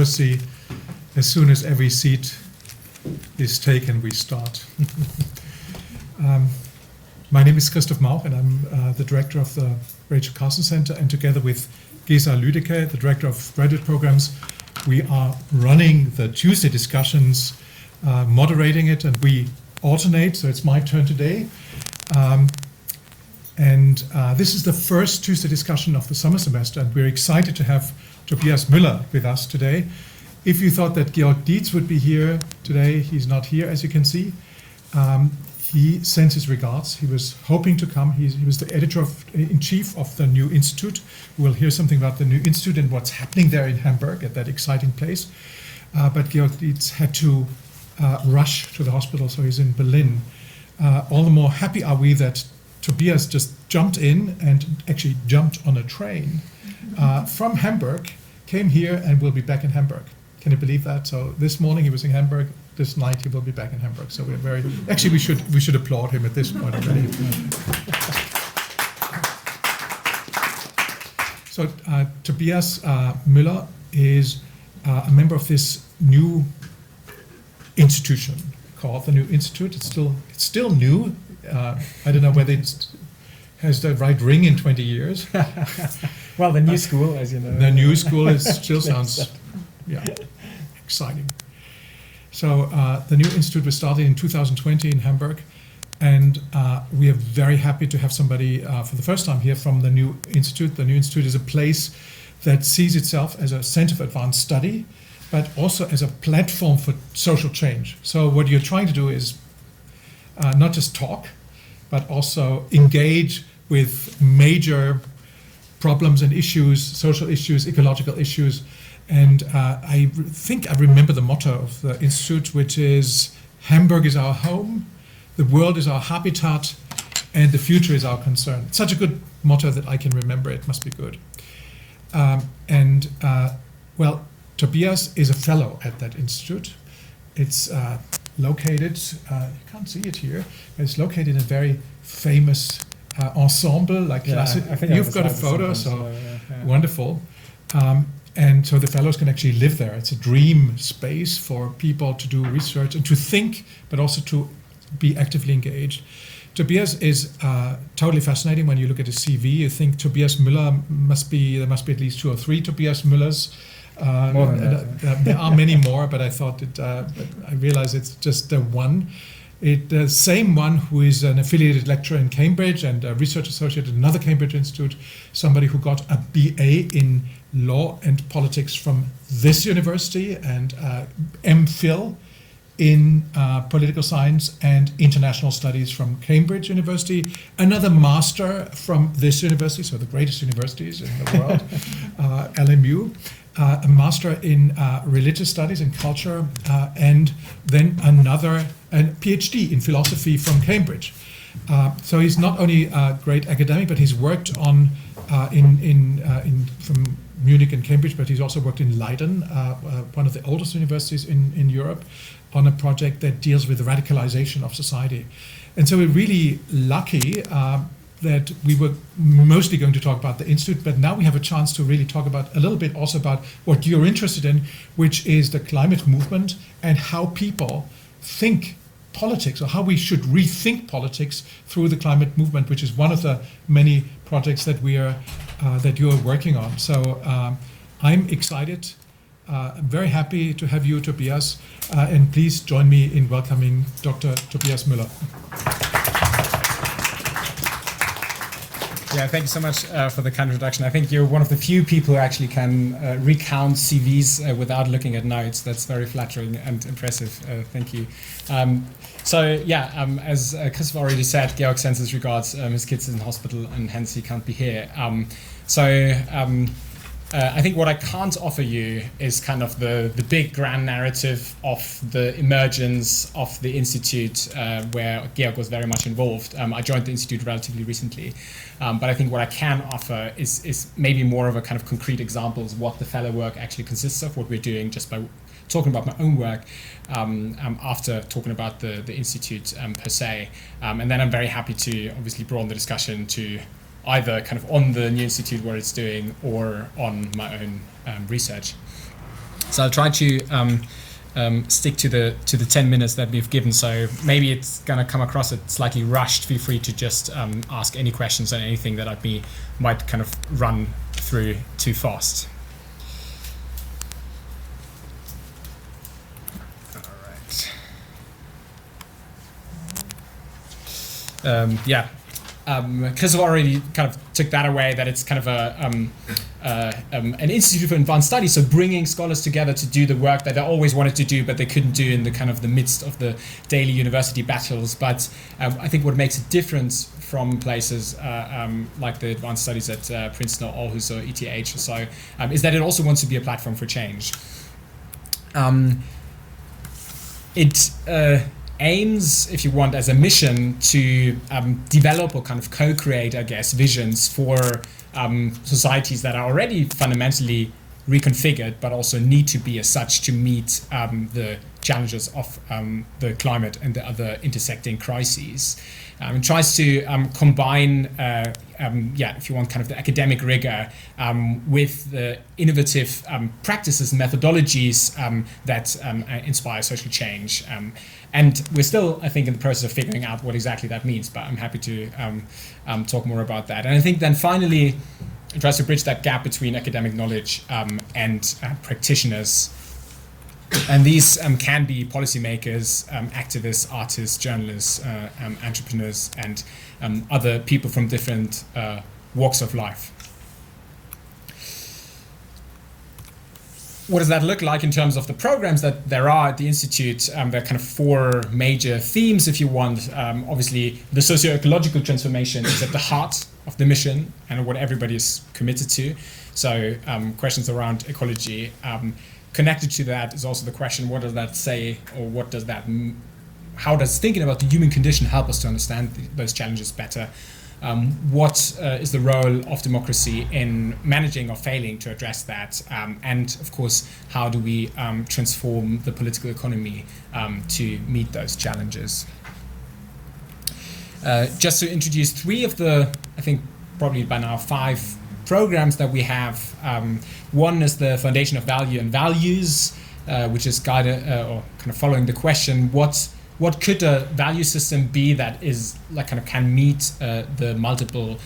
policy. As soon as every seat is taken, we start. My name is Christoph Mauch, and I'm the director of the Rachel Carson Center, and together with Gesa Lüdecke, the director of graduate programs, we are running the Tuesday discussions, moderating it, and we alternate, so it's my turn today. This is the first Tuesday discussion of the summer semester, and we're excited to have Tobias Müller with us today. If you thought that Georg Dietz would be here today, he's not here, as you can see. He sends his regards. He was hoping to come. He was the editor-in-chief of the new institute. We'll hear something about the new institute and what's happening there in Hamburg at that exciting place. But Georg Dietz had to rush to the hospital, so he's in Berlin. All the more happy are we that Tobias just jumped in and actually jumped on a train from Hamburg, came here, and will be back in Hamburg. Can you believe that? So this morning he was in Hamburg. This night he will be back in Hamburg. So we're very actually we should applaud him at this point already. So Tobias Müller is a member of this new institution called the New Institute. It's still new. I don't know whether it has the right ring in 20 years. Well, the new school, as you know. The new school still sounds exciting. So the New Institute was started in 2020 in Hamburg, and we are very happy to have somebody for the first time here from the New Institute. The New Institute is a place that sees itself as a center of advanced study, but also as a platform for social change. So what you're trying to do is not just talk, but also engage with major problems and issues, social issues, ecological issues. And I think I remember the motto of the Institute, which is Hamburg is our home, the world is our habitat, and the future is our concern. It's such a good motto that I can remember. It must be good. Well, Tobias is a fellow at that institute. It's located, you can't see it here, but it's located in a very famous ensemble, like classic. You've got a photo, so wonderful. And so the fellows can actually live there. It's a dream space for people to do research and to think, but also to be actively engaged. Tobias is totally fascinating. When you look at his CV, you think Tobias Müller there must be at least 2 or 3 Tobias Müllers. There are many more, but I thought I realized it's just the one. The same one who is an affiliated lecturer in Cambridge and a research associate at another Cambridge institute, somebody who got a BA in law and politics from this university and MPhil in political science and international studies from Cambridge University, another master from this university, so the greatest universities in the world, LMU, a master in religious studies and culture, and then another PhD in philosophy from Cambridge. So he's not only a great academic, but he's worked on from Munich and Cambridge, but he's also worked in Leiden, one of the oldest universities in Europe, on a project that deals with the radicalization of society. And so we're really lucky that we were mostly going to talk about the Institute, but now we have a chance to really talk about a little bit also about what you're interested in, which is the climate movement and how people think politics, or how we should rethink politics through the climate movement, which is one of the many projects that that you are working on. So I'm excited. I'm very happy to have you, Tobias, and please join me in welcoming Dr. Tobias Müller. Yeah, thank you so much for the kind introduction. I think you're one of the few people who actually can recount CVs without looking at notes. That's very flattering and impressive. Thank you. As Christoph already said, Georg sends his regards. His kid's in hospital and hence he can't be here. I think what I can't offer you is kind of the big grand narrative of the emergence of the Institute, where Georg was very much involved. I joined the Institute relatively recently, but I think what I can offer is maybe more of a kind of concrete examples of what the fellow work actually consists of, what we're doing, just by talking about my own work after talking about the Institute per se. And then I'm very happy to obviously broaden the discussion to either kind of on the new institute, what it's doing, or on my own research. So I'll try to stick to the 10 minutes that we've given. So maybe it's gonna come across as slightly rushed. Feel free to just ask any questions on anything that might kind of run through too fast. Christopher already kind of took that away, that it's kind of an institute for advanced studies, so bringing scholars together to do the work that they always wanted to do, but they couldn't do in the kind of the midst of the daily university battles. But I think what makes a difference from places like the advanced studies at Princeton or Aarhus or ETH or so is that it also wants to be a platform for change. It aims, if you want, as a mission to develop or kind of co-create, I guess, visions for societies that are already fundamentally reconfigured, but also need to be as such to meet the challenges of the climate and the other intersecting crises. It tries to combine, if you want, kind of the academic rigor with the innovative practices and methodologies that inspire social change. And we're still, I think, in the process of figuring out what exactly that means, but I'm happy to talk more about that. And I think then finally, it tries to bridge that gap between academic knowledge and practitioners. And these can be policymakers, activists, artists, journalists, entrepreneurs, and other people from different walks of life. What does that look like in terms of the programs that there are at the Institute? There are kind of four major themes, if you want. Obviously, the socio-ecological transformation is at the heart of the mission and what everybody is committed to. So questions around ecology. Connected to that is also the question, what does that say, or what does that, how does thinking about the human condition help us to understand those challenges better? What is the role of democracy in managing or failing to address that? And of course, how do we transform the political economy to meet those challenges? Just to introduce three of the, I think probably by now 5 programs that we have. One is the Foundation of Value and Values, which is guided or kind of following the question, what could a value system be that is like kind of can meet the multiple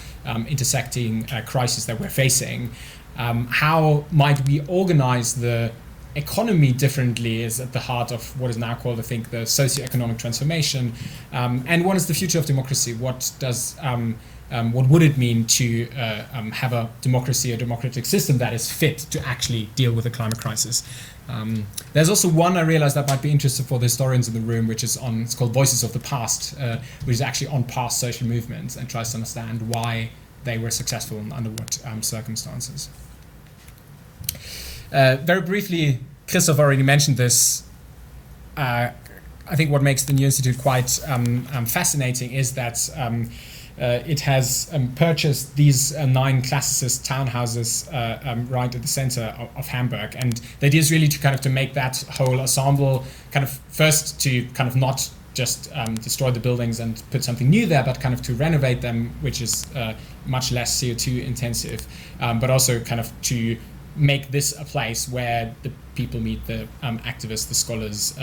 intersecting crises that we're facing? How might we organize the economy differently is at the heart of what is now called, I think, the socio-economic transformation. And what is the future of democracy? What would it mean to have a democracy, a democratic system that is fit to actually deal with the climate crisis? There's also one I realized that might be interesting for the historians in the room, which is it's called Voices of the Past, which is actually on past social movements and tries to understand why they were successful and under what circumstances. Very briefly, Christoph already mentioned this. I think what makes the New Institute quite fascinating is that it has purchased these 9 classicist townhouses right at the center of Hamburg, and the idea is really to make that whole ensemble kind of first to kind of not just destroy the buildings and put something new there, but kind of to renovate them, which is much less CO2 intensive, but also kind of to make this a place where the people meet the activists, the scholars,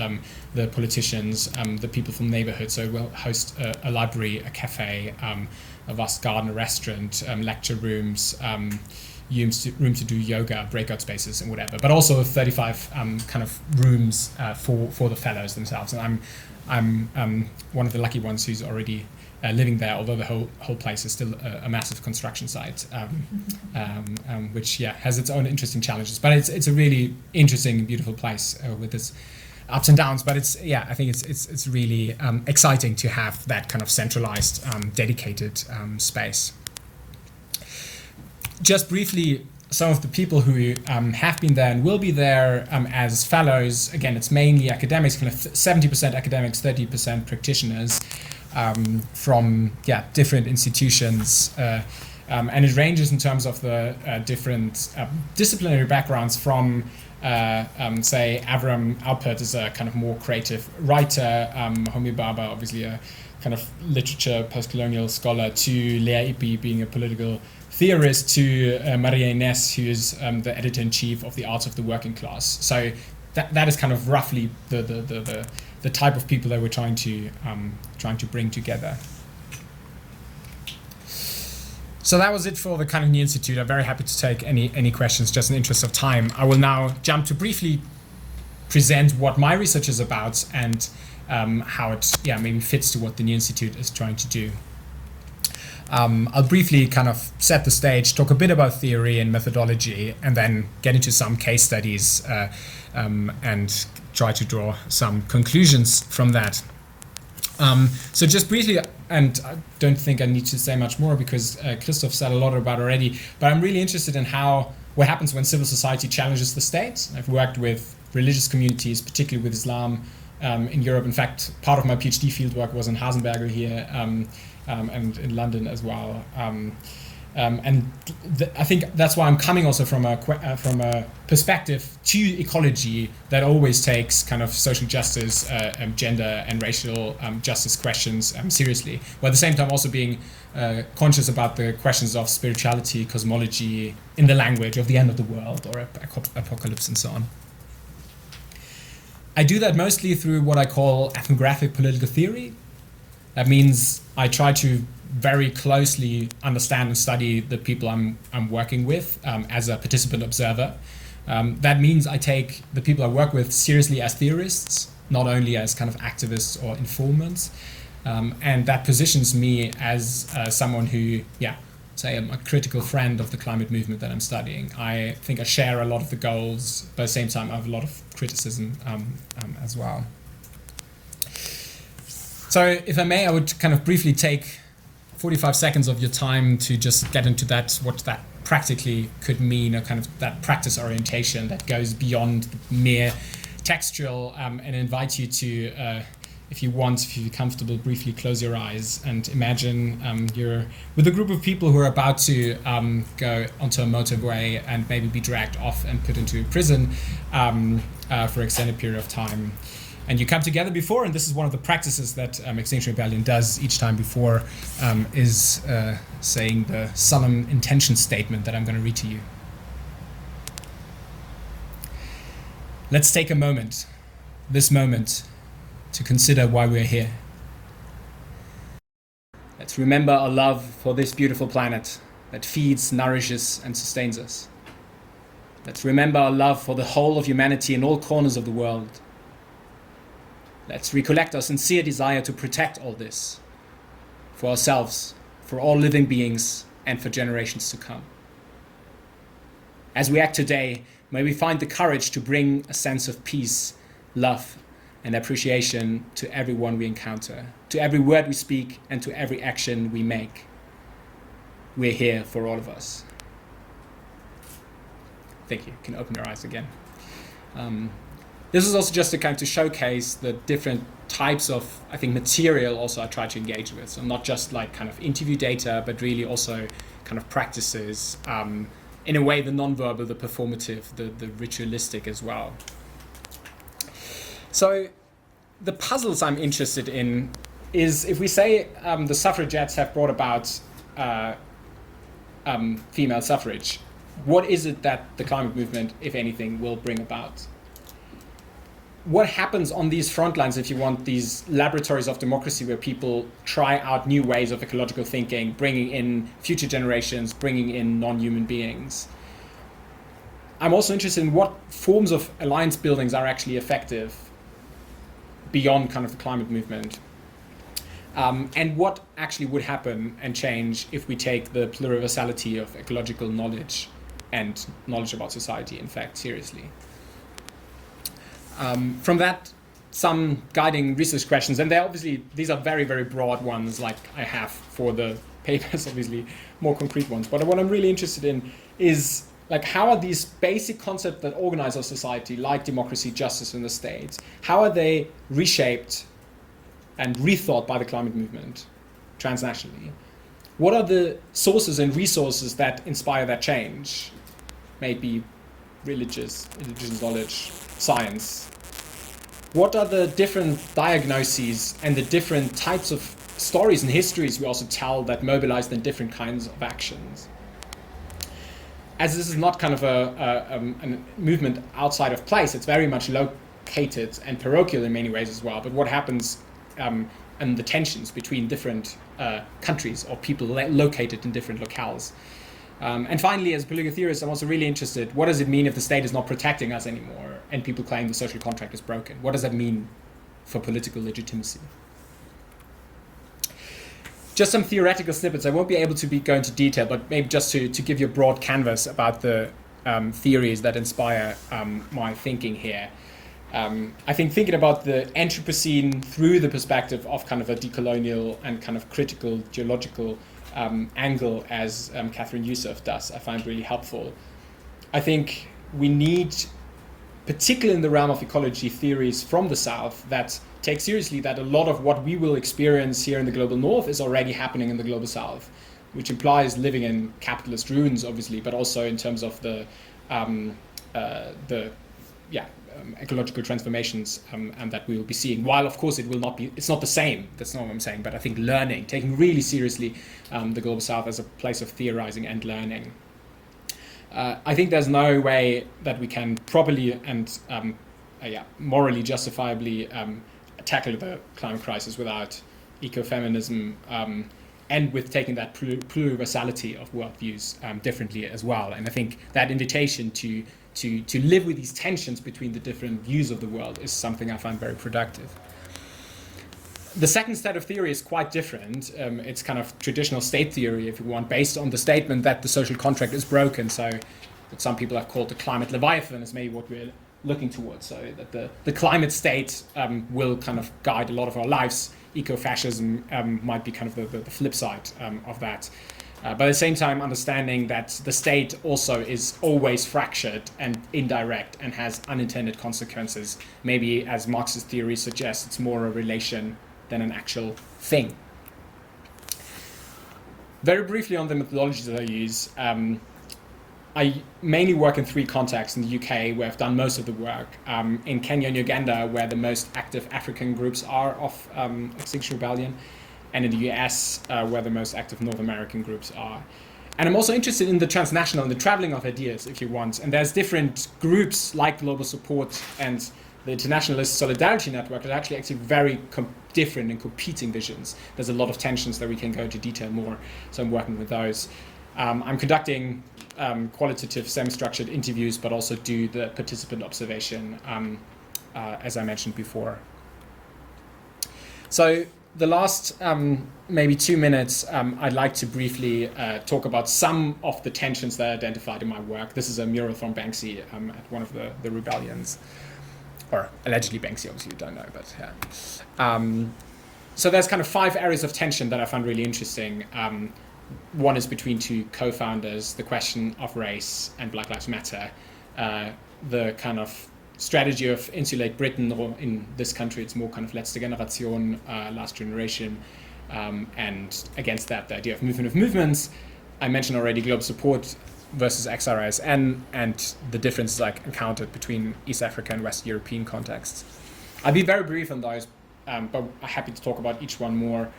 the politicians, the people from neighborhoods. So we'll host a library, a cafe, a vast garden, a restaurant, lecture rooms, room to do yoga, breakout spaces and whatever, but also 35 kind of rooms for the fellows themselves. And I'm one of the lucky ones who's already living there, although the whole place is still a massive construction site, which has its own interesting challenges. But it's a really interesting and beautiful place with its ups and downs. But I think it's really exciting to have that kind of centralized, dedicated space. Just briefly, some of the people who have been there and will be there as fellows. Again, it's mainly academics, kind of 70% academics, 30% practitioners. From different institutions, and it ranges in terms of the different disciplinary backgrounds from say Avram Alpert is a kind of more creative writer, Homi Bhabha obviously a kind of literature post-colonial scholar, to Lea Ipi being a political theorist, to Maria Ines, who is the editor-in-chief of the Arts of the Working Class. So that is kind of roughly the type of people that we're trying to bring together. So that was it for the kind of New Institute. I'm very happy to take any questions, just in the interest of time. I will now jump to briefly present what my research is about and how it maybe fits to what the New Institute is trying to do. I'll briefly kind of set the stage, talk a bit about theory and methodology, and then get into some case studies and try to draw some conclusions from that. So just briefly, and I don't think I need to say much more because Christoph said a lot about it already, but I'm really interested in what happens when civil society challenges the state. I've worked with religious communities, particularly with Islam in Europe. In fact, part of my PhD fieldwork was in Hasenberger here and in London as well. I think that's why I'm coming also from a perspective to ecology that always takes kind of social justice, gender and racial justice questions seriously, while at the same time also being conscious about the questions of spirituality, cosmology, in the language of the end of the world or apocalypse and so on. I do that mostly through what I call ethnographic political theory. That means I try to very closely understand and study the people I'm working with as a participant observer. That means I take the people I work with seriously as theorists, not only as kind of activists or informants. And that positions me as someone who, say I'm a critical friend of the climate movement that I'm studying. I think I share a lot of the goals, but at the same time I have a lot of criticism as well. So if I may, I would kind of briefly take 45 seconds of your time to just get into that, what that practically could mean, or kind of that practice orientation that goes beyond mere textual, and invite you to, if you're comfortable, briefly close your eyes and imagine you're with a group of people who are about to go onto a motorway and maybe be dragged off and put into a prison for an extended period of time. And you come together before, and this is one of the practices that Extinction Rebellion does each time before, is saying the solemn intention statement that I'm going to read to you. Let's take a moment, this moment, to consider why we're here. Let's remember our love for this beautiful planet that feeds, nourishes, and sustains us. Let's remember our love for the whole of humanity in all corners of the world. Let's recollect our sincere desire to protect all this for ourselves, for all living beings, and for generations to come. As we act today, may we find the courage to bring a sense of peace, love, and appreciation to everyone we encounter, to every word we speak, and to every action we make. We're here for all of us. Thank you. You can open your eyes again. This is also just to showcase the different types of, I think, material also I try to engage with. So not just like kind of interview data, but really also kind of practices, in a way the non-verbal, the performative, the ritualistic as well. So the puzzles I'm interested in is, if we say the suffragettes have brought about female suffrage, what is it that the climate movement, if anything, will bring about? What happens on these front lines, if you want, these laboratories of democracy where people try out new ways of ecological thinking, bringing in future generations, bringing in non-human beings? I'm also interested in what forms of alliance buildings are actually effective beyond kind of the climate movement. And what actually would happen and change if we take the pluriversality of ecological knowledge and knowledge about society, in fact, seriously. From that, some guiding research questions, and these are very, very broad ones, like I have for the papers, obviously more concrete ones. But what I'm really interested in is, like, how are these basic concepts that organize our society, like democracy, justice, and the state, how are they reshaped and rethought by the climate movement transnationally? What are the sources and resources that inspire that change? Maybe religious knowledge, science. What are the different diagnoses and the different types of stories and histories we also tell that mobilize then different kinds of actions? As this is not kind of a movement outside of place, it's very much located and parochial in many ways as well. But what happens and the tensions between different countries or people located in different locales. And finally, as a political theorist, I'm also really interested, what does it mean if the state is not protecting us anymore and people claim the social contract is broken? What does that mean for political legitimacy? Just some theoretical snippets. I won't be able to go into detail, but maybe just to give you a broad canvas about the theories that inspire my thinking here. I think thinking about the Anthropocene through the perspective of kind of a decolonial and kind of critical geological angle, as Catherine Youssef does, I find really helpful. I think we need, particularly in the realm of ecology, theories from the South that take seriously that a lot of what we will experience here in the global North is already happening in the global South, which implies living in capitalist ruins, obviously, but also in terms of the ecological transformations and that we will be seeing. While of course it's not the same. That's not what I'm saying. But I think learning, taking really seriously the global South as a place of theorizing and learning. I think there's no way that we can properly and morally justifiably tackle the climate crisis without ecofeminism and with taking that pluriversality of worldviews differently as well. And I think that invitation to live with these tensions between the different views of the world is something I find very productive. The second set of theory is quite different. It's kind of traditional state theory, if you want, based on the statement that the social contract is broken. So that some people have called the climate leviathan is maybe what we're looking towards. So that the climate state will kind of guide a lot of our lives. Ecofascism might be kind of the flip side of that. But at the same time, understanding that the state also is always fractured and indirect and has unintended consequences. Maybe, as Marxist theory suggests, it's more a relation than an actual thing. Very briefly on the methodologies that I use, I mainly work in three contexts: in the UK, where I've done most of the work, in Kenya and Uganda, where the most active African groups are of Extinction Rebellion, and in the US, where the most active North American groups are. And I'm also interested in the transnational and the traveling of ideas, if you want. And there's different groups like Global Support and the Internationalist Solidarity Network that are actually very different and competing visions. There's a lot of tensions that we can go into detail more, so I'm working with those. I'm conducting qualitative, semi-structured interviews, but also do the participant observation, as I mentioned before. So the last maybe 2 minutes, I'd like to briefly talk about some of the tensions that I identified in my work. This is a mural from Banksy at one of the rebellions, or allegedly Banksy, obviously you don't know, but yeah. So there's kind of 5 areas of tension that I found really interesting. One is between two co-founders, the question of race and Black Lives Matter, the kind of strategy of insulate Britain, or in this country it's more kind of letzte Generation, last generation, and against that the idea of movement of movements. I mentioned already Global Support versus XRSN and the differences I encountered between East Africa and West European contexts. I'll be very brief on those, but I'm happy to talk about each one more.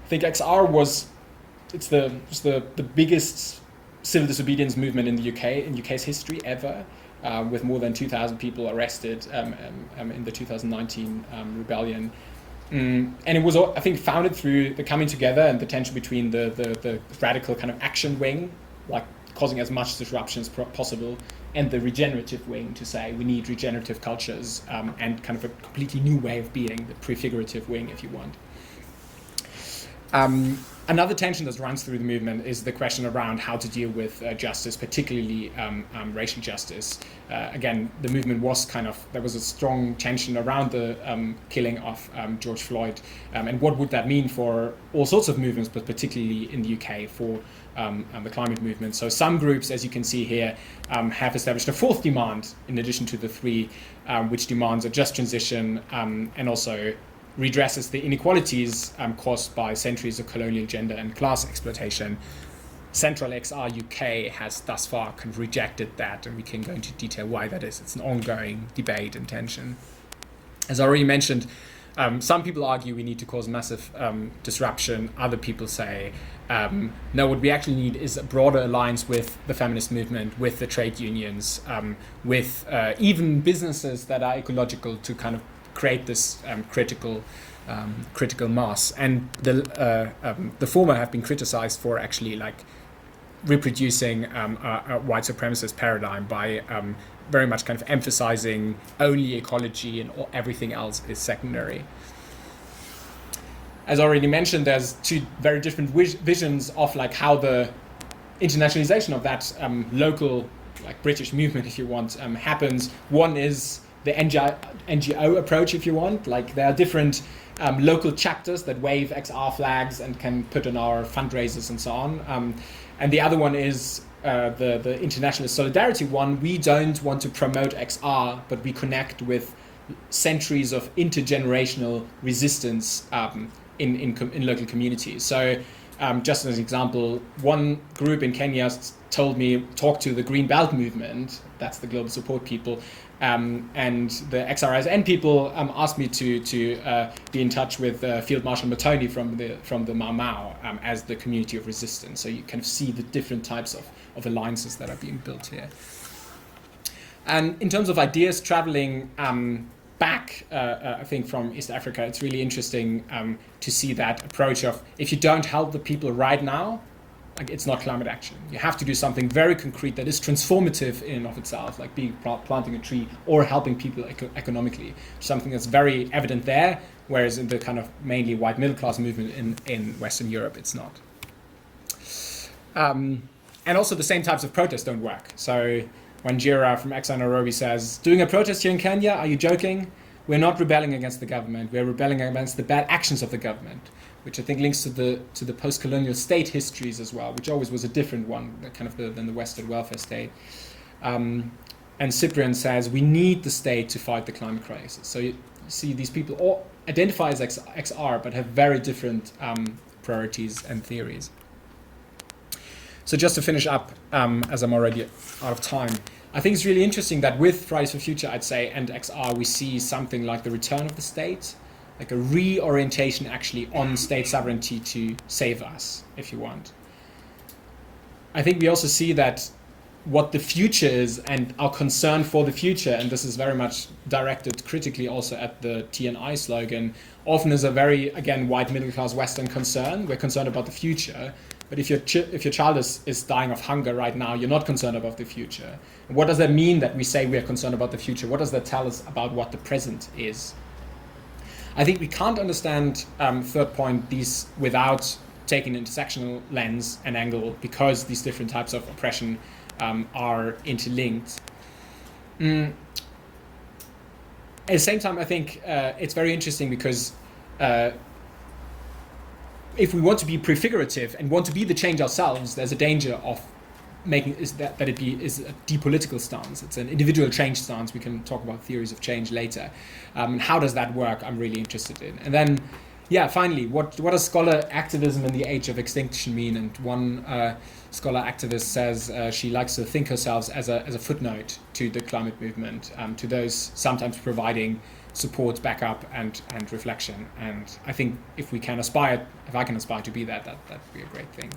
I think XR it's the biggest civil disobedience movement in the UK, in UK's history ever. With more than 2,000 people arrested in the 2019 rebellion. And it was, I think, founded through the coming together and the tension between the radical kind of action wing, like causing as much disruption as possible, and the regenerative wing, to say we need regenerative cultures and kind of a completely new way of being, the prefigurative wing, if you want. Another tension that runs through the movement is the question around how to deal with justice, particularly racial justice. Again, the movement was there was a strong tension around the killing of George Floyd, and what would that mean for all sorts of movements, but particularly in the UK for the climate movement. So some groups, as you can see here, have established a fourth demand in addition to the 3, which demands a just transition and also redresses the inequalities caused by centuries of colonial gender and class exploitation. Central XR UK has thus far kind of rejected that, and we can go into detail why that is. It's an ongoing debate and tension. As I already mentioned, some people argue we need to cause massive disruption. Other people say, no, what we actually need is a broader alliance with the feminist movement, with the trade unions, with even businesses that are ecological to kind of create this critical mass. And the former have been criticized for actually like reproducing a white supremacist paradigm by very much kind of emphasizing only ecology and everything else is secondary. As already mentioned, there's two very different visions of like how the internationalization of that local, like British movement, if you want, happens. One is the NGO approach, if you want. Like there are different local chapters that wave XR flags and can put on our fundraisers and so on. And the other one is the international solidarity one. We don't want to promote XR, but we connect with centuries of intergenerational resistance in local communities. So just as an example, one group in Kenya talked to the Green Belt movement, that's the global support people, and the XRSN people asked me to be in touch with Field Marshal Matoni from the Mau Mau as the community of resistance. So you kind of see the different types of alliances that are being built here. And in terms of ideas traveling back, I think from East Africa, it's really interesting to see that approach of if you don't help the people right now, like it's not climate action. You have to do something very concrete that is transformative in and of itself, like planting a tree or helping people economically. Something that's very evident there, whereas in the kind of mainly white middle class movement in Western Europe, it's not. And also the same types of protests don't work. So when Jira from XR Nairobi says, doing a protest here in Kenya, are you joking? We're not rebelling against the government. We're rebelling against the bad actions of the government, which I think links to the post-colonial state histories as well, which always was a different one, kind of than the Western welfare state. And Cyprian says, we need the state to fight the climate crisis. So you see these people all identify as XR, but have very different priorities and theories. So just to finish up, as I'm already out of time, I think it's really interesting that with Fridays for Future, I'd say, and XR, we see something like the return of the state, like a reorientation actually on state sovereignty to save us, if you want. I think we also see that what the future is and our concern for the future, and this is very much directed critically also at the TNI slogan, often is a very, again, white middle class Western concern. We're concerned about the future. But if your child is dying of hunger right now, you're not concerned about the future. And what does that mean that we say we are concerned about the future? What does that tell us about what the present is? I think we can't understand, third point, these without taking an intersectional lens and angle, because these different types of oppression are interlinked. At the same time, I think it's very interesting because if we want to be prefigurative and want to be the change ourselves, there's a danger of making that it is a depolitical stance. It's an individual change stance. We can talk about theories of change later. And how does that work? I'm really interested in. And then, yeah, finally, what does scholar activism in the age of extinction mean? And one scholar activist says she likes to think herself as a footnote to the climate movement, to those sometimes providing support, backup, and reflection. And I think if I can aspire to be that'd be a great thing.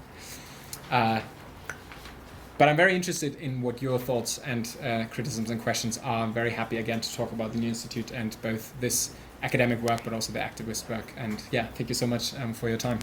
But I'm very interested in what your thoughts and criticisms and questions are. I'm very happy again to talk about the New Institute and both this academic work, but also the activist work. And yeah, thank you so much for your time.